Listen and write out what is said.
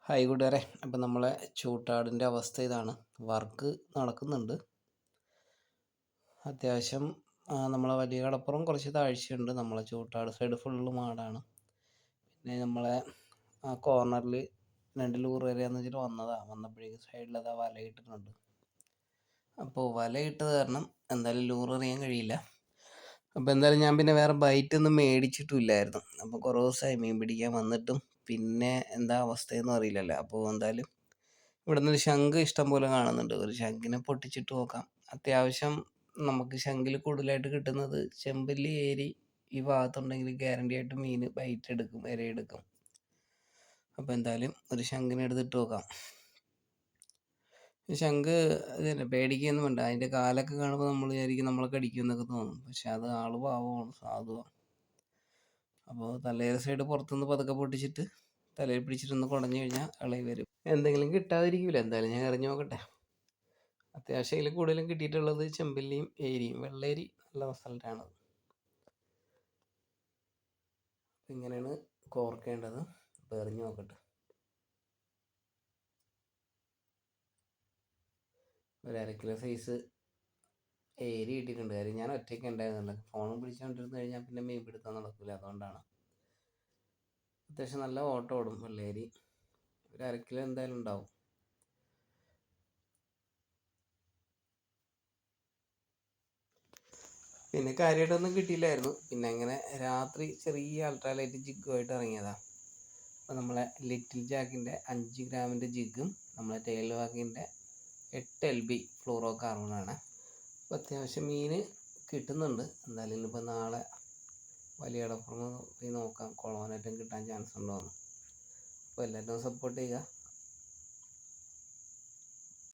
Hi കൂട്ടുകാരെ, അപ്പം നമ്മളെ ചൂട്ടാടിൻ്റെ അവസ്ഥ ഇതാണ്. വർക്ക് നടക്കുന്നുണ്ട്. അത്യാവശ്യം നമ്മളെ വലിയ കടപ്പുറം കുറച്ച് താഴ്ചയുണ്ട്. നമ്മളെ ചൂട്ടാട് സൈഡ് ഫുള്ള് മാടാണ്. പിന്നെ നമ്മളെ ആ കോർണറിൽ 2 ലൂറ് വരെയെന്ന് വെച്ചിട്ട് വന്നപ്പോഴേക്കും സൈഡിലതാ വലയിട്ടിട്ടുണ്ട്. അപ്പോൾ വലയിട്ടത് കാരണം എന്തായാലും ലൂറ് എറിയാൻ കഴിയില്ല. അപ്പോൾ എന്തായാലും ഞാൻ പിന്നെ വേറെ ബൈറ്റൊന്നും മേടിച്ചിട്ടുമില്ലായിരുന്നു. അപ്പോൾ കുറേ ദിവസമായി മീൻ പിടിക്കാൻ വന്നിട്ടും പിന്നെ എന്താ അവസ്ഥയെന്നും അറിയില്ലല്ലോ. അപ്പോൾ എന്തായാലും ഇവിടെ നിന്നൊരു ശംഖ് ഇഷ്ടം പോലെ കാണുന്നുണ്ട്. ഒരു ശംഖിനെ പൊട്ടിച്ചിട്ട് നോക്കാം. അത്യാവശ്യം നമുക്ക് ശംഖിൽ കൂടുതലായിട്ട് കിട്ടുന്നത് ചെമ്പല്ലി, ഏരി ഈ ഭാഗത്തുണ്ടെങ്കിൽ ഗ്യാരണ്ടി ആയിട്ട് മീൻ ബൈറ്റ് എടുക്കും, ഇരയെടുക്കും. അപ്പോൾ എന്തായാലും ഒരു ശംഖിനെ എടുത്തിട്ട് നോക്കാം. ശംഖ് ഇത് തന്നെ, പേടിക്കുകയൊന്നും വേണ്ട. അതിൻ്റെ കാലൊക്കെ കാണുമ്പോൾ നമ്മൾ വിചാരിക്കും നമ്മളെ കടിക്കുമെന്നൊക്കെ തോന്നും. പക്ഷെ അത് ആള് പാവമാണ്, സാധുവാണ്. അപ്പോൾ തലയുടെ സൈഡ് പുറത്തുനിന്ന് പതുക്കെ പൊട്ടിച്ചിട്ട് തലയിൽ പിടിച്ചിട്ടൊന്ന് കുടഞ്ഞു കഴിഞ്ഞാൽ ഇളകി വരും. എന്തെങ്കിലും കിട്ടാതിരിക്കില്ല. എന്തായാലും ഞാൻ എറിഞ്ഞു നോക്കട്ടെ. അത്യാവശ്യം അതിൽ കൂടുതലും കിട്ടിയിട്ടുള്ളത് ചെമ്പല്ലിയും ഏരിയും. വെള്ളേരി നല്ല റിസൾട്ടാണ്. ഇങ്ങനെയാണ് കോർക്കേണ്ടത്. അപ്പോൾ എറിഞ്ഞു നോക്കട്ടെ. ഒരു 1/2 കിലോ സൈസ് ഏരി കിട്ടിയിട്ടുണ്ട്. കാര്യം ഞാൻ ഒറ്റയ്ക്ക് ഉണ്ടായിരുന്നില്ല. ഫോണും പിടിച്ചുകൊണ്ടിരുന്ന് കഴിഞ്ഞാൽ പിന്നെ മീൻ പിടുത്തം നടക്കില്ല. അതുകൊണ്ടാണ്. അത്യാവശ്യം നല്ല ഓട്ടം ഓടും വെള്ളേരി. ഒരു 1/2 കിലോ എന്തായാലും ഉണ്ടാവും. പിന്നെ കാര്യമായിട്ടൊന്നും കിട്ടിയില്ലായിരുന്നു. പിന്നെ അങ്ങനെ രാത്രി ചെറിയ അൾട്രാലൈറ്റ് ജിഗുമായിട്ട് ഇറങ്ങിയതാണ്. അപ്പോൾ നമ്മളെ ലിറ്റിൽ ജാക്കിൻ്റെ 5 ഗ്രാമിൻ്റെ ജിഗും നമ്മളെ ടെയിൽ വാക്കിൻ്റെ 8 LB ഫ്ലൂറോ കാർബണാണ്. അപ്പോൾ അത്യാവശ്യം മീൻ കിട്ടുന്നുണ്ട്. എന്തായാലും ഇന്നിപ്പോൾ നാളെ വലിയ കടപ്പുറം പോയി നോക്കാം കുളവനേറ്റം കിട്ടാൻ ചാൻസ് ഉണ്ടോ എന്ന്. അപ്പോൾ എല്ലാവരും സപ്പോർട്ട് ചെയ്യുക.